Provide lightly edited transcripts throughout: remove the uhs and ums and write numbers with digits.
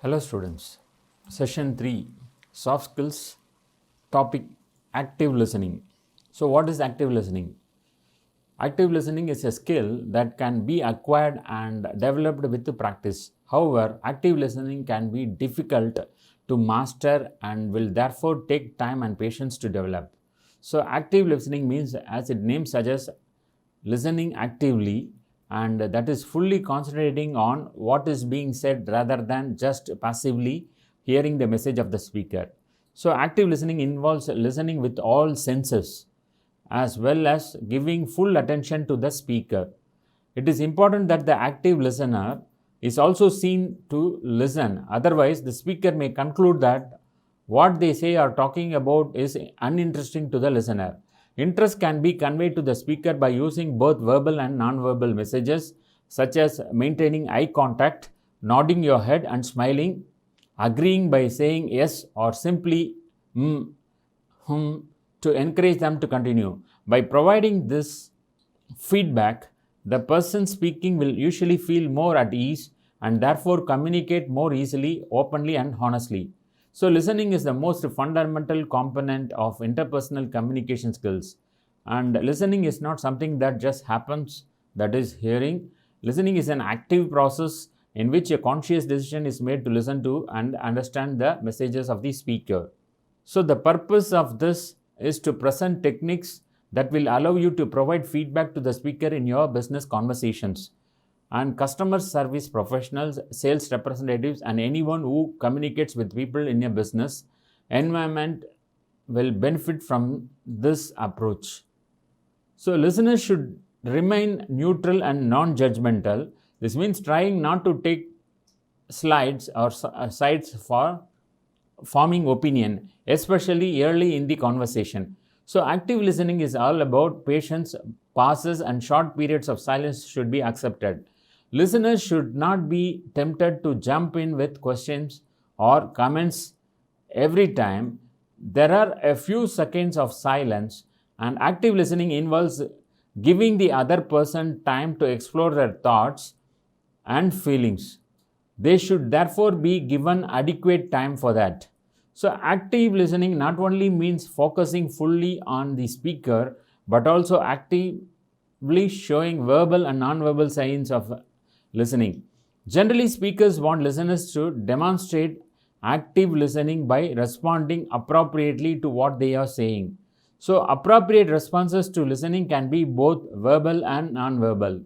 Hello students, session 3, soft skills, topic active listening. So what is active listening? Active listening is a skill that can be acquired and developed with practice. However, active listening can be difficult to master and will therefore take time and patience to develop. So active listening means, as its name suggests, listening actively, and that is fully concentrating on what is being said rather than just passively hearing the message of the speaker. So active listening involves listening with all senses as well as giving full attention to the speaker. It is important that the active listener is also seen to listen, otherwise the speaker may conclude that what they say or talking about is uninteresting to the listener. Interest can be conveyed to the speaker by using both verbal and non-verbal messages, such as maintaining eye contact, nodding your head and smiling, agreeing by saying yes or simply to encourage them to continue. By providing this feedback, the person speaking will usually feel more at ease and therefore communicate more easily, openly and honestly. So listening is the most fundamental component of interpersonal communication skills. And listening is not something that just happens, that is hearing. Listening is an active process in which a conscious decision is made to listen to and understand the messages of the speaker. So the purpose of this is to present techniques that will allow you to provide feedback to the speaker in your business conversations. And customer service professionals, sales representatives, and anyone who communicates with people in a business environment will benefit from this approach. So listeners should remain neutral and non-judgmental. This means trying not to take sides for forming opinion, especially early in the conversation. So active listening is all about patience, pauses and short periods of silence should be accepted. Listeners should not be tempted to jump in with questions or comments every time. There are a few seconds of silence, and active listening involves giving the other person time to explore their thoughts and feelings. They should therefore be given adequate time for that. So active listening not only means focusing fully on the speaker, but also actively showing verbal and non-verbal signs of listening. Generally, speakers want listeners to demonstrate active listening by responding appropriately to what they are saying. So appropriate responses to listening can be both verbal and non-verbal.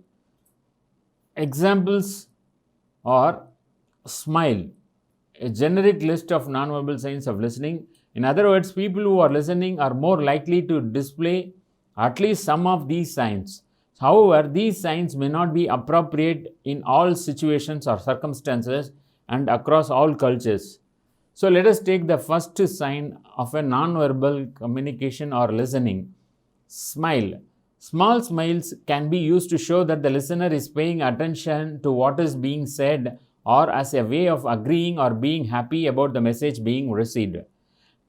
Examples are smile, a generic list of non-verbal signs of listening. In other words, people who are listening are more likely to display at least some of these signs. However, these signs may not be appropriate in all situations or circumstances and across all cultures. So let us take the first sign of a non-verbal communication or listening: smile. Small smiles can be used to show that the listener is paying attention to what is being said or as a way of agreeing or being happy about the message being received.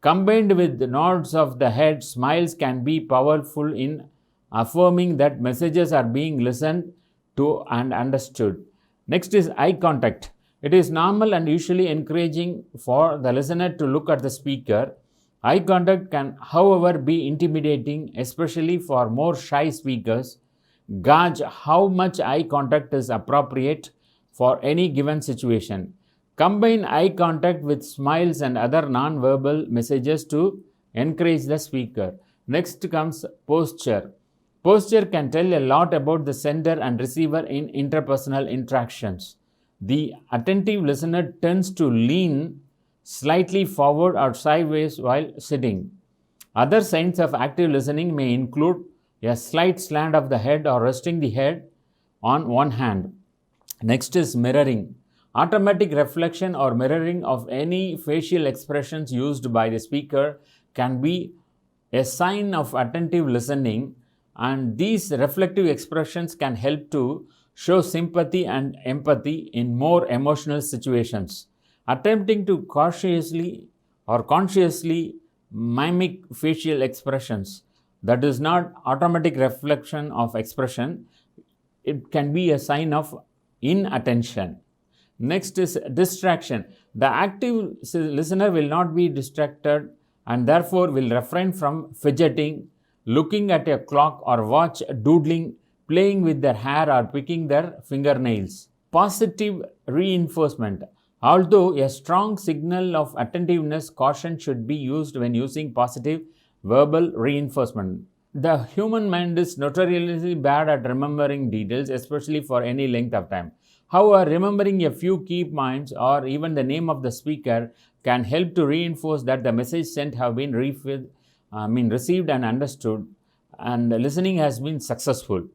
Combined with nods of the head, smiles can be powerful in affirming that messages are being listened to and understood. Next is eye contact. It is normal and usually encouraging for the listener to look at the speaker. Eye contact can, however, be intimidating, especially for more shy speakers. Gauge how much eye contact is appropriate for any given situation. Combine eye contact with smiles and other non-verbal messages to encourage the speaker. Next comes posture. Posture can tell a lot about the sender and receiver in interpersonal interactions. The attentive listener tends to lean slightly forward or sideways while sitting. Other signs of active listening may include a slight slant of the head or resting the head on one hand. Next is mirroring. Automatic reflection or mirroring of any facial expressions used by the speaker can be a sign of attentive listening, and these reflective expressions can help to show sympathy and empathy in more emotional situations. Attempting to cautiously or consciously mimic facial expressions, that is not automatic reflection of expression, it can be a sign of inattention. Next is distraction. The active listener will not be distracted and therefore will refrain from fidgeting, looking at a clock or watch, doodling, playing with their hair or picking their fingernails. Positive reinforcement. Although a strong signal of attentiveness, caution should be used when using positive verbal reinforcement. The human mind is notoriously bad at remembering details, especially for any length of time. However, remembering a few key points or even the name of the speaker can help to reinforce that the message sent have been received and understood, and listening has been successful.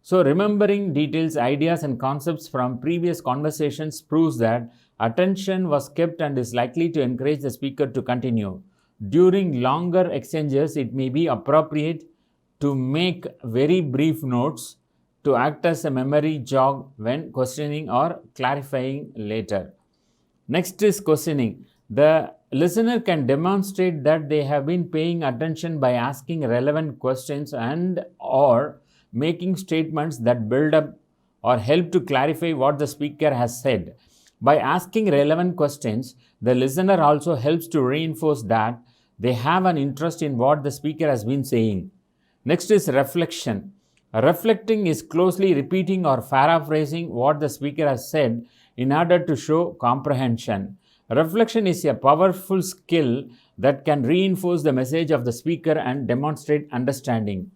So, remembering details, ideas, and concepts from previous conversations proves that attention was kept and is likely to encourage the speaker to continue. During longer exchanges, it may be appropriate to make very brief notes to act as a memory jog when questioning or clarifying later. Next is questioning. The listener can demonstrate that they have been paying attention by asking relevant questions and or making statements that build up or help to clarify what the speaker has said. By asking relevant questions, the listener also helps to reinforce that they have an interest in what the speaker has been saying. Next is reflection. Reflecting is closely repeating or paraphrasing what the speaker has said in order to show comprehension. Reflection is a powerful skill that can reinforce the message of the speaker and demonstrate understanding.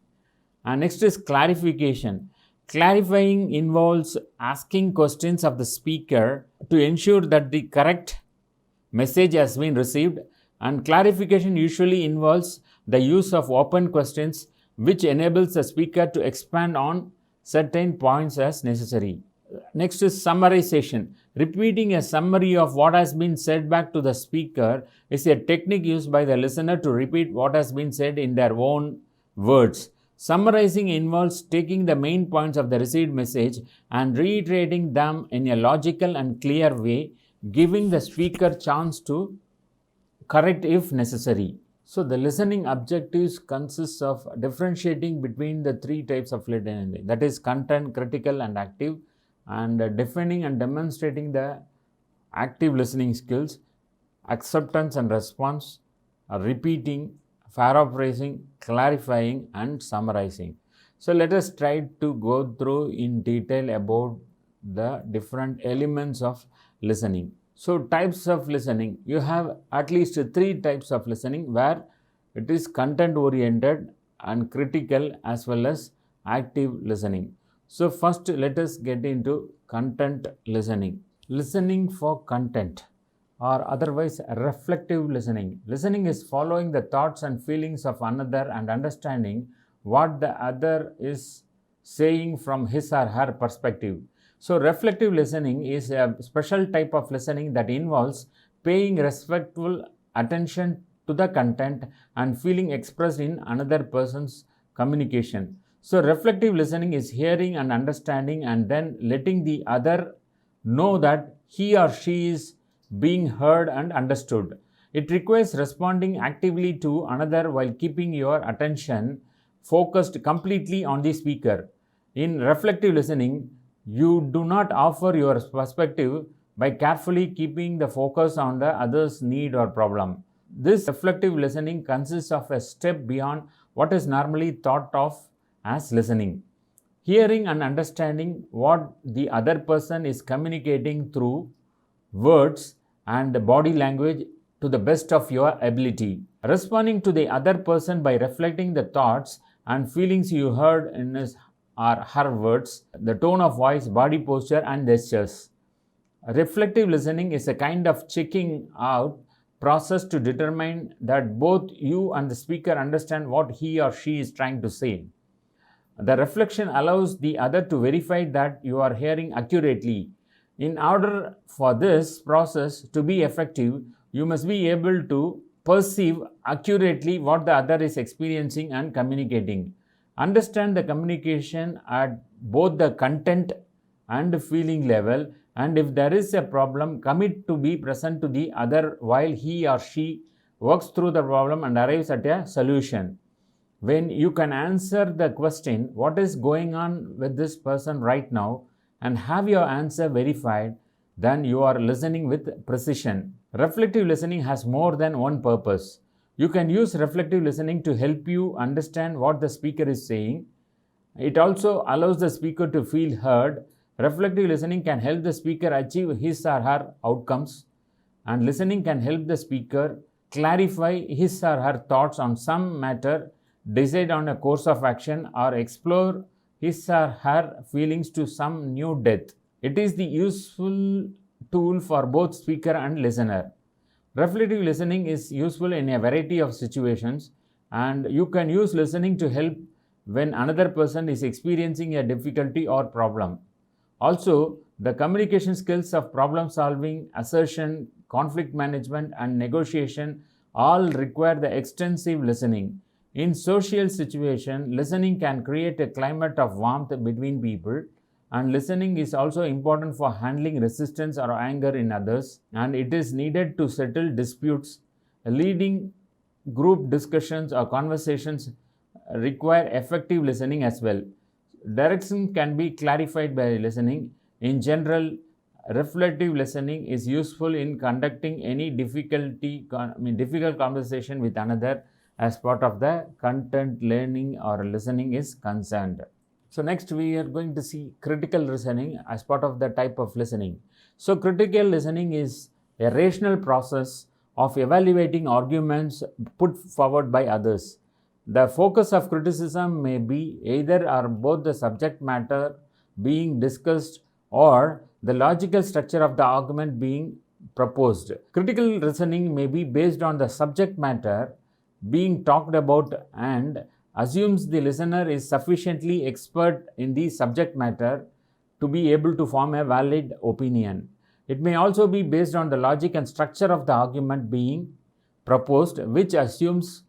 And next is clarification. Clarifying involves asking questions of the speaker to ensure that the correct message has been received, and clarification usually involves the use of open questions which enables the speaker to expand on certain points as necessary. Next is summarization. Repeating a summary of what has been said back to the speaker is a technique used by the listener to repeat what has been said in their own words. Summarizing involves taking the main points of the received message and reiterating them in a logical and clear way, giving the speaker chance to correct if necessary. So the listening objectives consists of differentiating between the three types of listening, that is content, critical and active, and defining and demonstrating the active listening skills, acceptance and response, repeating, paraphrasing, clarifying and summarizing. So let us try to go through in detail about the different elements of listening. So types of listening, you have at least three types of listening where it is content oriented and critical as well as active listening. So first let us get into content listening. Listening for content, or otherwise reflective listening. Listening is following the thoughts and feelings of another and understanding what the other is saying from his or her perspective. So reflective listening is a special type of listening that involves paying respectful attention to the content and feeling expressed in another person's communication. So reflective listening is hearing and understanding and then letting the other know that he or she is being heard and understood. It requires responding actively to another while keeping your attention focused completely on the speaker. In reflective listening, you do not offer your perspective by carefully keeping the focus on the other's need or problem. This reflective listening consists of a step beyond what is normally thought of as listening. Hearing and understanding what the other person is communicating through words and body language to the best of your ability. Responding to the other person by reflecting the thoughts and feelings you heard in his or her words, the tone of voice, body posture, and gestures. Reflective listening is a kind of checking out process to determine that both you and the speaker understand what he or she is trying to say. The reflection allows the other to verify that you are hearing accurately. In order for this process to be effective, you must be able to perceive accurately what the other is experiencing and communicating. Understand the communication at both the content and feeling level, and if there is a problem, commit to be present to the other while he or she works through the problem and arrives at a solution. When you can answer the question, what is going on with this person right now, and have your answer verified, then you are listening with precision. Reflective listening has more than one purpose. You can use reflective listening to help you understand what the speaker is saying. It also allows the speaker to feel heard. Reflective listening can help the speaker achieve his or her outcomes, and listening can help the speaker clarify his or her thoughts on some matter, decide on a course of action, or explore his or her feelings to some new depth. It is the useful tool for both speaker and listener. Reflective listening is useful in a variety of situations, and you can use listening to help when another person is experiencing a difficulty or problem. Also, the communication skills of problem solving, assertion, conflict management, and negotiation all require the extensive listening. In social situation, listening can create a climate of warmth between people, and listening is also important for handling resistance or anger in others, and it is needed to settle disputes. Leading group discussions or conversations require effective listening as well. Direction can be clarified by listening. In general, reflective listening is useful in conducting any difficult conversation with another as part of the content learning or listening is concerned. So next we are going to see critical listening as part of the type of listening. So critical listening is a rational process of evaluating arguments put forward by others. The focus of criticism may be either or both the subject matter being discussed or the logical structure of the argument being proposed. Critical listening may be based on the subject matter being talked about and assumes the listener is sufficiently expert in the subject matter to be able to form a valid opinion. It may also be based on the logic and structure of the argument being proposed, which assumes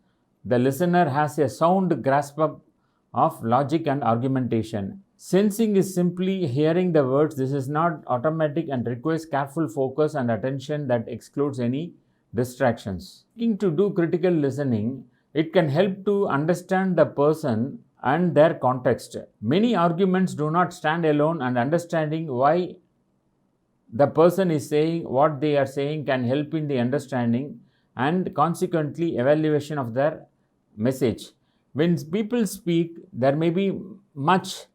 the listener has a sound grasp of logic and argumentation. Sensing is simply hearing the words. This is not automatic and requires careful focus and attention that excludes any distractions. To do critical listening, it can help to understand the person and their context. Many arguments do not stand alone, and understanding why the person is saying what they are saying can help in the understanding and consequently evaluation of their message. When people speak, there may be much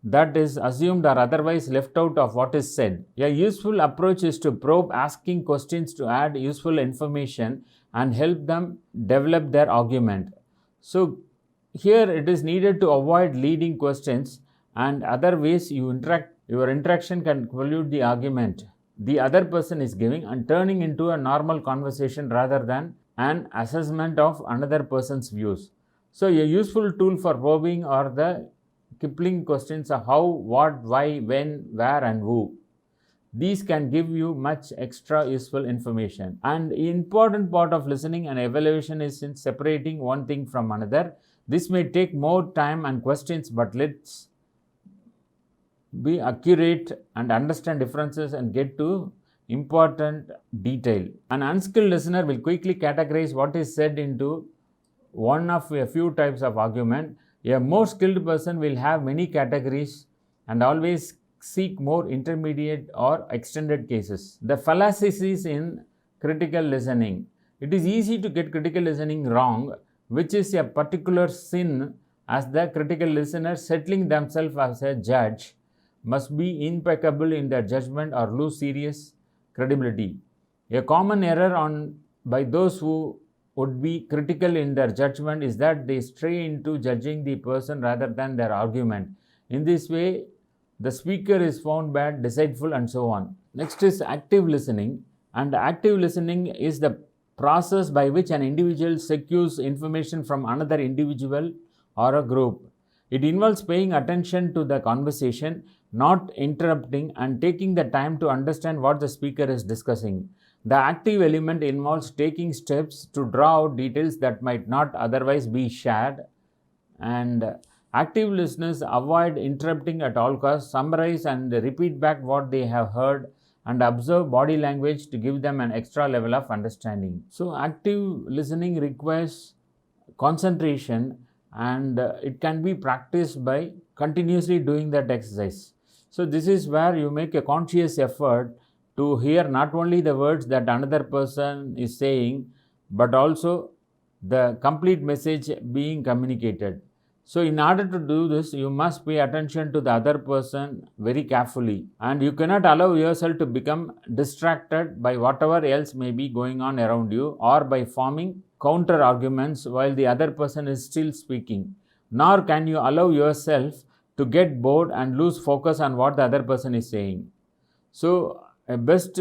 that is assumed or otherwise left out of what is said. A useful approach is to probe, asking questions to add useful information and help them develop their argument. So here it is needed to avoid leading questions and other ways your interaction can pollute the argument the other person is giving and turning into a normal conversation rather than an assessment of another person's views. So a useful tool for probing are the Kipling questions of how, what, why, when, where and who. These can give you much extra useful information. And the important part of listening and evaluation is in separating one thing from another. This may take more time and questions, but let's be accurate and understand differences and get to important detail. An unskilled listener will quickly categorize what is said into one of a few types of argument. A more skilled person will have many categories and always seek more intermediate or extended cases. The fallacies in critical listening. It is easy to get critical listening wrong, which is a particular sin, as the critical listener settling themselves as a judge must be impeccable in their judgment or lose serious credibility. A common error by those who would be critical in their judgment is that they stray into judging the person rather than their argument. In this way, the speaker is found bad, deceitful, and so on. Next is active listening. And active listening is the process by which an individual secures information from another individual or a group. It involves paying attention to the conversation, not interrupting, and taking the time to understand what the speaker is discussing. The active element involves taking steps to draw out details that might not otherwise be shared, and active listeners avoid interrupting at all costs, summarize and repeat back what they have heard, and observe body language to give them an extra level of understanding. So active listening requires concentration, and it can be practiced by continuously doing that exercise. So this is where you make a conscious effort to hear not only the words that another person is saying, but also the complete message being communicated. So, in order to do this, you must pay attention to the other person very carefully, and you cannot allow yourself to become distracted by whatever else may be going on around you, or by forming counter arguments while the other person is still speaking. Nor can you allow yourself to get bored and lose focus on what the other person is saying. So, a best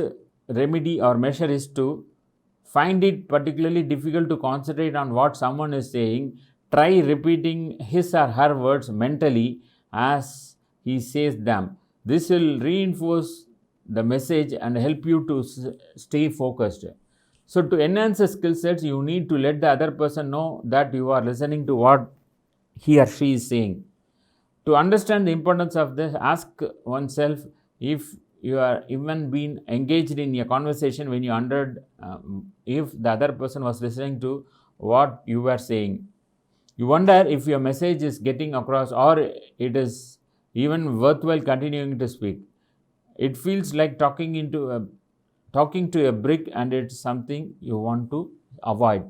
remedy or measure is to find it particularly difficult to concentrate on what someone is saying. Try repeating his or her words mentally as he says them. This will reinforce the message and help you to stay focused. So, to enhance the skill sets, you need to let the other person know that you are listening to what he or she is saying. To understand the importance of this, ask oneself if you are even been engaged in a conversation when you wondered if the other person was listening to what you were saying. You wonder if your message is getting across, or it is even worthwhile continuing to speak. It feels like talking to a brick, and it's something you want to avoid.